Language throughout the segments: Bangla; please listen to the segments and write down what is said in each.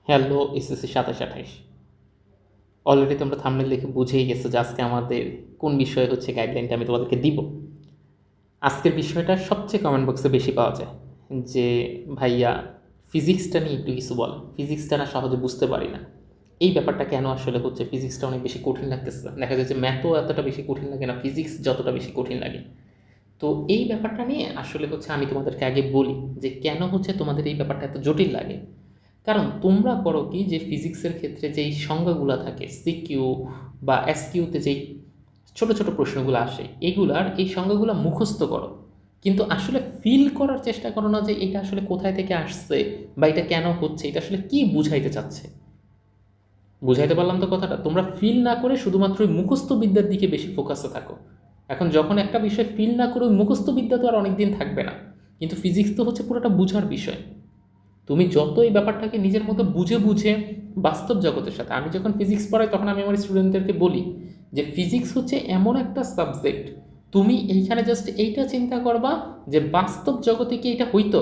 হ্যালো এসএসসি 27-28 অলরেডি তোমরা থাম্বনেল দেখে বুঝেই গেছো যে আজকে আমাদের কোন বিষয়ে হচ্ছে গাইডলাইনটা আমি তোমাদেরকে দিব। আজকের বিষয়টা সবচেয়ে কমেন্ট বক্সে বেশি পাওয়া যায় যে ভাইয়া ফিজিক্সটা নিয়ে একটু কিছু বল, ফিজিক্সটা না সহজে বুঝতে পারি না। এই ব্যাপারটা কেন আসলে হচ্ছে ফিজিক্সটা অনেক বেশি কঠিন লাগতেছে, দেখা যাচ্ছে ম্যাথও এতটা বেশি কঠিন লাগে না, ফিজিক্স যতটা বেশি কঠিন লাগে। তো এই ব্যাপারটা নিয়ে আসলে হচ্ছে আমি তোমাদেরকে আগে বলি যে কেন হচ্ছে তোমাদের এই ব্যাপারটা এত জটিল লাগে। কারণ তোমরা করো কি যে ফিজিক্সের ক্ষেত্রে যেই সংজ্ঞাগুলো থাকে সিকিউ বা এসকিউতে যেই ছোট ছোট প্রশ্নগুলো আসে এগুলার এই সংজ্ঞাগুলো মুখস্থ করো, কিন্তু আসলে ফিল করার চেষ্টা করো না যে এটা আসলে কোথায় থেকে আসছে বা এটা কেন হচ্ছে, এটা আসলে কি বুঝাইতে চাচ্ছে। বুঝাইতে পারলাম তো কথাটা? তোমরা ফিল না করে শুধুমাত্র ওই মুখস্থ বিদ্যার দিকে বেশি ফোকাসে থাকো। এখন যখন একটা বিষয় ফিল না করে ওই মুখস্থ বিদ্যা তো আর অনেক দিন থাকবে না, কিন্তু ফিজিক্স তো হচ্ছে পুরোটা বুঝার বিষয়। তুমি যত এই ব্যাপারটাকে নিজের মতো বুঝে বুঝে বাস্তব জগতের সাথে, আমি যখন ফিজিক্স পড়াই তখন আমি আমার স্টুডেন্টদেরকে বলি যে ফিজিক্স হচ্ছে এমন একটা সাবজেক্ট, তুমি এইখানে জাস্ট এইটা চিন্তা করবা যে বাস্তব জগতে কি এটা হইতো।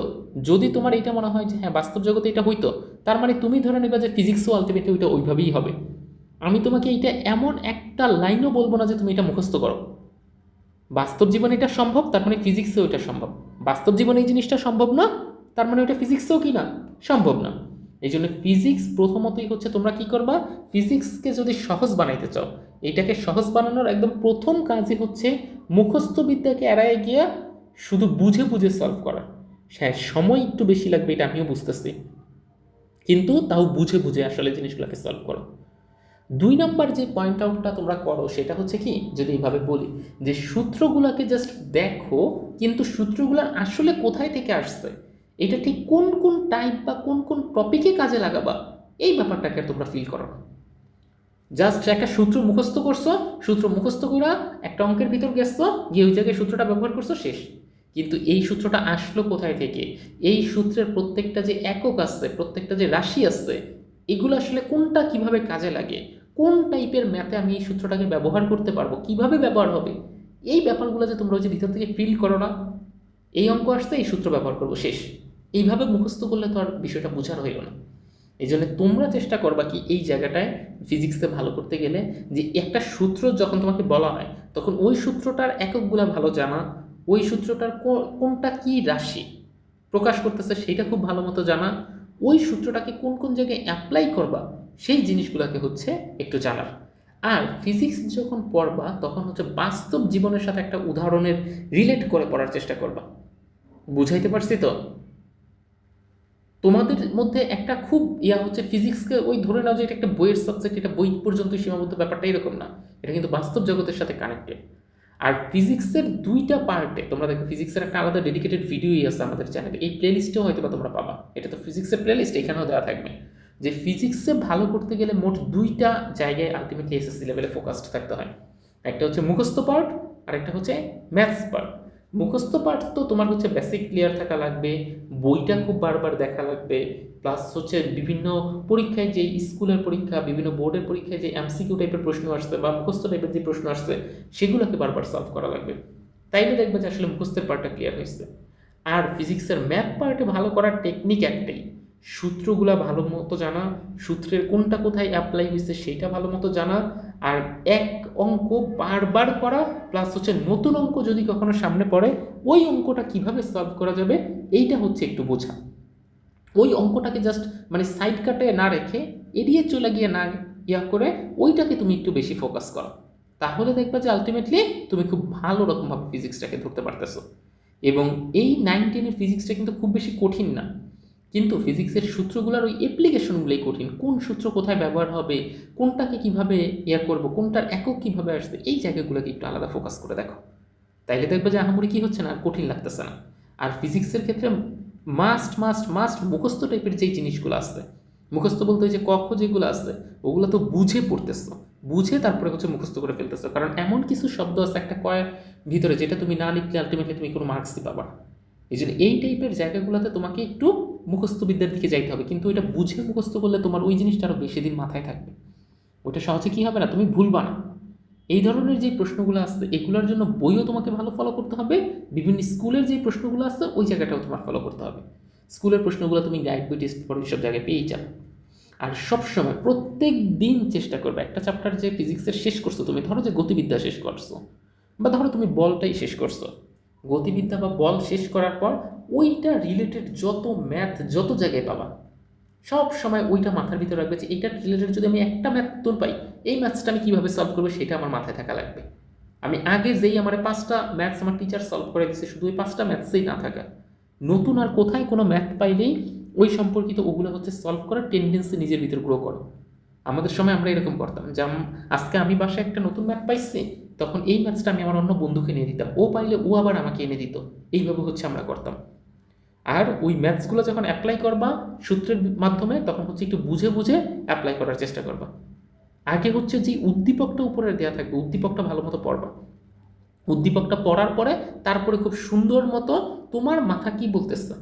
যদি তোমার এটা মনে হয় যে হ্যাঁ বাস্তব জগতে এটা হইতো, তার মানে তুমি ধরে নেবা যে ফিজিক্সও আলটিমেটলি ওইটা ওইভাবেই হবে। আমি তোমাকে এইটা এমন একটা লাইনও বলবো না যে তুমি এটা মুখস্থ করো। বাস্তব জীবনে এটা সম্ভব, তার মানে ফিজিক্সেও এটা সম্ভব। বাস্তব জীবনে এই জিনিসটা সম্ভব না, তার মানে ওটা ফিজিক্সেও কি না, সম্ভব না। এই জন্য ফিজিক্স প্রথমতই হচ্ছে তোমরা কি করবা, ফিজিক্সকে যদি সহজ বানাইতে চাও, এটাকে সহজ বানানোর একদম প্রথম কাজই হচ্ছে মুখস্থ বিদ্যাকে এড়ায় গিয়ে শুধু বুঝে বুঝে সলভ করা। হ্যাঁ সময় একটু বেশি লাগবে, এটা আমিও বুঝতেছি, কিন্তু তাও বুঝে বুঝে আসলে জিনিসগুলোকে সলভ করো। 2 নম্বর যে পয়েন্ট আউটটা তোমরা করো সেটা হচ্ছে কি, যদি এইভাবে বলি যে সূত্রগুলোকে জাস্ট দেখো, কিন্তু সূত্রগুলো আসলে কোথায় থেকে আসছে, এটা ঠিক কোন কোন টাইপ বা কোন কোন টপিকে কাজে লাগাবা, এই ব্যাপারটাকে তোমরা ফিল করো না। জাস্ট একটা সূত্র মুখস্থ করছো, সূত্র মুখস্থ করে একটা অঙ্কের ভিতর গেছো, গিয়ে ওই জায়গায় সূত্রটা ব্যবহার করছো, শেষ। কিন্তু এই সূত্রটা আসলো কোথায় থেকে, এই সূত্রের প্রত্যেকটা যে একক আছে, প্রত্যেকটা যে রাশি আছে, এগুলো আসলে কোনটা কিভাবে কাজে লাগে, কোন টাইপের ম্যাথে আমি এই সূত্রটাকে ব্যবহার করতে পারবো, কিভাবে ব্যবহার হবে, এই ব্যাপারগুলো যে তোমরা ওই যে ভিতর থেকে ফিল করো না, এই অঙ্ক আসছে এই সূত্র ব্যবহার করবো, শেষ। এইভাবে মুখস্থ করলে তো আর বিষয়টা বোঝার হইল না। এই জন্য তোমরা চেষ্টা করবা কি এই জায়গাটায় ফিজিক্সে ভালো করতে গেলে, যে একটা সূত্র যখন তোমাকে বলা হয় তখন ওই সূত্রটার এককগুলা ভালো জানা, ওই সূত্রটার কোনটা কি রাশি প্রকাশ করতেছে সেটা খুব ভালো মতো জানা, ওই সূত্রটাকে কোন কোন জায়গায় অ্যাপ্লাই করবা সেই জিনিসগুলোকে হচ্ছে একটু জানার। আর ফিজিক্স যখন পড়বা তখন হচ্ছে বাস্তব জীবনের সাথে একটা উদাহরণের রিলেট করে পড়ার চেষ্টা করবা। বুঝাইতে পারছি তো? তোমাদের মধ্যে একটা খুব হচ্ছে ফিজিক্সকে ওই ধরে নাও যে এটা একটা বইয়ের সাবজেক্ট, এটা বই পর্যন্ত সীমাবদ্ধ, ব্যাপারটা এরকম না, এটা কিন্তু বাস্তব জগতের সাথে কানেক্টেড। আর ফিজিক্সের 2টা পার্টে তোমরা দেখো, ফিজিক্সের একটা আলাদা ডেডিকেটেড ভিডিওই আছে আমাদের চ্যানেলে, এই প্লেলিস্টেও হয়তো বা তোমরা পাবা, এটা তো ফিজিক্সের প্লেলিস্ট, এখানেও দেওয়া থাকবে। যে ফিজিক্সে ভালো করতে গেলে মোট 2টা জায়গায় আলটিমেটলি এসএসসি লেভেলে ফোকাসড থাকতে হয়। একটা হচ্ছে মুখস্থ পার্ট, আর একটা হচ্ছে ম্যাথস পার্ট। মুখস্থ পাঠ তো তোমার হচ্ছে বেসিক ক্লিয়ার থাকা লাগবে, বইটা খুব বারবার দেখা লাগবে, প্লাস হচ্ছে বিভিন্ন পরীক্ষায় যে স্কুলের পরীক্ষা, বিভিন্ন বোর্ডের পরীক্ষায় যে এমসিকিউ টাইপের প্রশ্ন আসছে বা মুখস্থ টাইপের যে প্রশ্ন আসছে সেগুলোকে বারবার সলভ করা লাগবে, তাইলে দেখবে যে আসলে মুখস্থের পার্টটা ক্লিয়ার হয়েছে। আর ফিজিক্সের ম্যাথ পার্টে ভালো করার টেকনিক একটাই, সূত্রগুলা ভালো মতো জানা, সূত্রের কোনটা কোথায় অ্যাপ্লাই হয়েছে সেইটা ভালো মতো জানা, আর এক অঙ্ক বারবার করা, প্লাস হচ্ছে নতুন অঙ্ক যদি কখনো সামনে পড়ে ওই অঙ্কটা কিভাবে সলভ করা যাবে এইটা হচ্ছে একটু বোঝা। ওই অঙ্কটাকে জাস্ট মানে সাইড কাটে না রেখে, এড়িয়ে চলে গিয়ে না করে ওইটাকে তুমি একটু বেশি ফোকাস করো, তাহলে দেখবা যে আলটিমেটলি তুমি খুব ভালো রকমভাবে ফিজিক্সটাকে ধরতে পারতেছো। এবং এই 9-10-এর ফিজিক্সটা কিন্তু খুব বেশি কঠিন না, কিন্তু ফিজিক্সের সূত্রগুলোর ওই অ্যাপ্লিকেশনগুলোই কঠিন, কোন সূত্র কোথায় ব্যবহার হবে, কোনটাকে কিভাবে করব, কোনটার একক কিভাবে আসবে, এই জায়গাগুলোকে একটু আলাদা ফোকাস করে দেখো, তাইলে দেখবে যে আহামরি কি হচ্ছে না, আর কঠিন লাগতেছে না। আর ফিজিক্সের ক্ষেত্রে মাস্ট মাস্ট মাস্ট মুখস্থ টাইপের যেই জিনিসগুলো আছে, মুখস্থ বলতে যে কক্ষ যেগুলো আছে ওগুলো তো বুঝে পড়তেছো, বুঝে তারপরে হচ্ছে মুখস্থ করে ফেলতেছো, কারণ এমন কিছু শব্দ আছে একটা কয়ের ভিতরে যেটা তুমি না লিখলে আলটিমেটলি তুমি কোনো মার্কসই পাবা না। এই জন্য এই টাইপের জায়গাগুলোতে তোমাকে একটু মুখস্থ বিদ্যার দিকে যাইতে হবে, কিন্তু ওইটা বুঝে মুখস্থ করলে তোমার ওই জিনিসটা আরও বেশি দিন মাথায় থাকবে, ওইটা সহজে কী হবে না, তুমি ভুলবা না। এই ধরনের যে প্রশ্নগুলো আসছে এগুলোর জন্য বইও তোমাকে ভালো ফলো করতে হবে, বিভিন্ন স্কুলের যে প্রশ্নগুলো আসছে ওই জায়গাটাও তোমার ফলো করতে হবে। স্কুলের প্রশ্নগুলো তুমি গাইড বই, টেস্ট পেপার সব জায়গায় পেয়েই যাবে। আর সবসময় প্রত্যেক দিন চেষ্টা করবে একটা চ্যাপ্টার যে ফিজিক্সের শেষ করছো, তুমি ধরো যে গতিবিদ্যা শেষ করছো বা ধরো তুমি বলটাই শেষ করছো, গতিবিদ্যা বা বল শেষ করার পর ওইটা রিলেটেড যত ম্যাথ যত জায়গায় পাবা সব সময় ওইটা মাথার ভিতরে রাখবে যে এইটার রিলেটেড যদি আমি একটা ম্যাথ উত্তর পাই, এই ম্যাথসটা আমি কীভাবে সলভ করবো সেটা আমার মাথায় থাকা লাগবে। আমি আগে যেই আমার 5টা ম্যাথস আমার টিচার সলভ করে দিচ্ছে, শুধু ওই 5টা ম্যাথসেই না থাকা, নতুন আর কোথায় কোনো ম্যাথ পাইলেই ওই সম্পর্কিত ওগুলো হচ্ছে সলভ করার টেন্ডেন্সি নিজের ভিতর গ্রো করো। আমাদের সময় আমরা এরকম করতাম, যেমন আজকে আমি বাসায় একটা নতুন ম্যাথ পাইছি, তখন এই ম্যাথসটা আমি আমার অন্য বন্ধুকে নিয়ে দিতাম, ও পাইলে ও আবার আমাকে এনে দিত, এইভাবে হচ্ছে আমরা করতাম। আর ওই ম্যাথসগুলো যখন অ্যাপ্লাই করবা সূত্রের মাধ্যমে, তখন হচ্ছে একটু বুঝে বুঝে অ্যাপ্লাই করার চেষ্টা করবা। আগে হচ্ছে যে উদ্দীপকটা উপরে দেওয়া থাকবে, উদ্দীপকটা ভালো মতো পড়বা, উদ্দীপকটা পড়ার পরে তারপরে খুব সুন্দর মতো তোমার মাথা কি বলতেছে,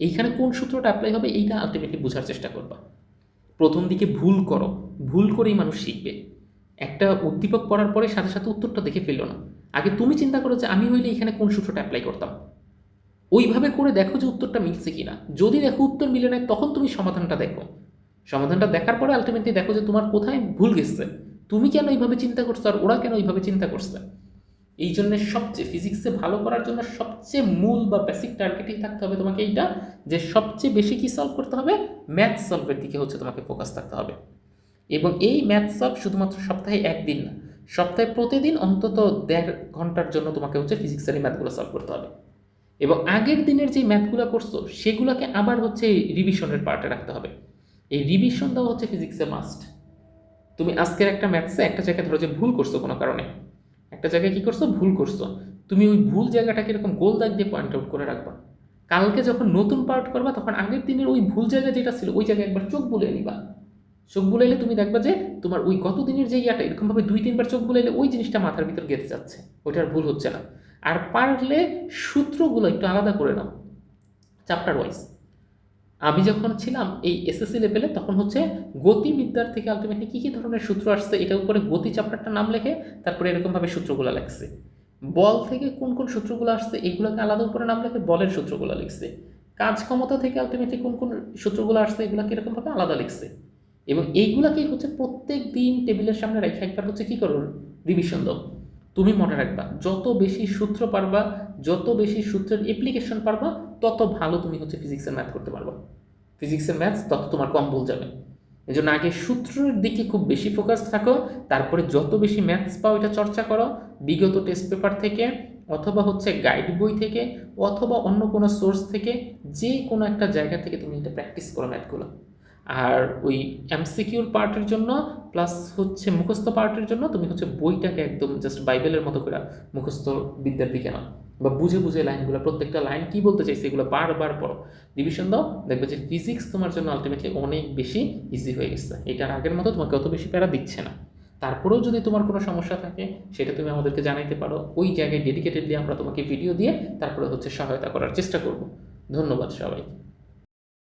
এইখানে কোন সূত্রটা অ্যাপ্লাই হবে এইটা আলটিমেটলি বোঝার চেষ্টা করবা। প্রথম দিকে ভুল করো, ভুল করেই মানুষ শিখবে। একটা উদ্দীপক পড়ার পরে সাথে সাথে উত্তরটা দেখে ফেলো না, আগে তুমি চিন্তা করো যে আমি হইলে এখানে কোন সূত্রটা অ্যাপ্লাই করতাম, ওইভাবে করে দেখো যে উত্তরটা মিলছে কিনা। যদি দেখো উত্তর মিলে নাই, তখন তুমি সমাধানটা দেখো, সমাধানটা দেখার পরে আলটিমেটলি দেখো যে তোমার কোথায় ভুল গেছে, তুমি কেন এইভাবে চিন্তা করছো আর ওরা কেন এইভাবে চিন্তা করছে। এই জন্য সবচেয়ে ফিজিক্সে ভালো করার জন্য সবচেয়ে মূল বা বেসিক টার্গেটই থাকতে হবে তোমাকে এইটা, যে সবচেয়ে বেশি কি সলভ করতে হবে, ম্যাথ সলভের দিকে হচ্ছে তোমাকে ফোকাস থাকতে হবে। এবং এই ম্যাথ সলভ শুধুমাত্র সপ্তাহে একদিন না, সপ্তাহে প্রতিদিন অন্তত 1.5 ঘন্টার জন্য তোমাকে হচ্ছে ফিজিক্সের এই ম্যাথগুলো সলভ করতে হবে। এবং আগের দিনের যে ম্যাথগুলো করছো সেগুলোকে আবার হচ্ছে রিভিশনের পার্টে রাখতে হবে। এই রিভিশন দেওয়া হচ্ছে ফিজিক্সে মাস্ট। তুমি আজকের একটা ম্যাথসে একটা জায়গায় ধরো যে ভুল করছো, কোনো কারণে একটা জায়গায় কী করছো, ভুল করছো, তুমি ওই ভুল জায়গাটাকে এরকম গোল দাগ দিয়ে পয়েন্ট আউট করে রাখবা। কালকে যখন নতুন পার্ট করবা, তখন আগের দিনের ওই ভুল জায়গা যেটা ছিল ওই জায়গায় একবার চোখ বুলিয়ে নিবা। চোখ বুলাইলে তুমি দেখবা যে তোমার ওই গত দিনের যে ইয়াটা এরকমভাবে 2-3 বার চোখ বুলাইলে ওই জিনিসটা মাথার ভিতর গেঁথে যাচ্ছে, ওইটা আর ভুল হচ্ছে না। আর পারলে সূত্রগুলো একটু আলাদা করে নাও চ্যাপ্টার ওয়াইজ। আমি যখন ছিলাম এই এসএসসি লেভেলে, তখন হচ্ছে গতিবিদ্যার থেকে আলটিমেটলি কী কী ধরনের সূত্র আসছে এটার উপরে গতি চ্যাপ্টারটার নাম লেখে তারপরে এরকমভাবে সূত্রগুলো লিখছে। বল থেকে কোন কোন সূত্রগুলো আসছে এইগুলোকে আলাদা করে নাম লেখে বলের সূত্রগুলো লিখছে। কাজ ক্ষমতা থেকে আলটিমেটলি কোন কোন সূত্রগুলো আসছে এগুলোকে এরকমভাবে আলাদা লিখছে। এবং এইগুলাকেই হচ্ছে প্রত্যেক দিন টেবিলের সামনে রেখে একবার হচ্ছে কী করো, রিভিশন দাও। তুমি মনে রাখবা যত বেশি সূত্র পারবা, যত বেশি সূত্রের অ্যাপ্লিকেশন পারবা, তত ভালো তুমি হচ্ছে ফিজিক্সের ম্যাথ করতে পারবা। ফিজিক্সের ম্যাথস তত তোমার কম ভুল যাবে। এই জন্য আগে সূত্রের দিকে খুব বেশি ফোকাস থাকো, তারপরে যত বেশি ম্যাথস পাও এটা চর্চা করো, বিগত টেস্ট পেপার থেকে অথবা হচ্ছে গাইড বই থেকে অথবা অন্য কোনো সোর্স থেকে, যে কোনো একটা জায়গা থেকে তুমি এটা প্র্যাকটিস করো ম্যাথগুলো। আর ওই এমসিকিউর পার্টের জন্য প্লাস হচ্ছে মুখস্থ পার্টের জন্য তুমি হচ্ছে বইটাকে একদম জাস্ট বাইবেলের মতো করে মুখস্থ বিদ্যার দিকে নাও, বা বুঝে বুঝে লাইনগুলো, প্রত্যেকটা লাইন কী বলতে চাইছে এগুলো বারবার পড়ো, রিভিশন দাও, দেখবে যে ফিজিক্স তোমার জন্য আলটিমেটলি অনেক বেশি ইজি হয়ে গেছে। এটার আগের মতো তোমাকে অত বেশি প্যারা দিচ্ছে না। তারপরেও যদি তোমার কোনো সমস্যা থাকে সেটা তুমি আমাদেরকে জানাইতে পারো, ওই জায়গায় ডেডিকেটেডলি আমরা তোমাকে ভিডিও দিয়ে তারপরে হচ্ছে সহায়তা করার চেষ্টা করব। ধন্যবাদ সবাই।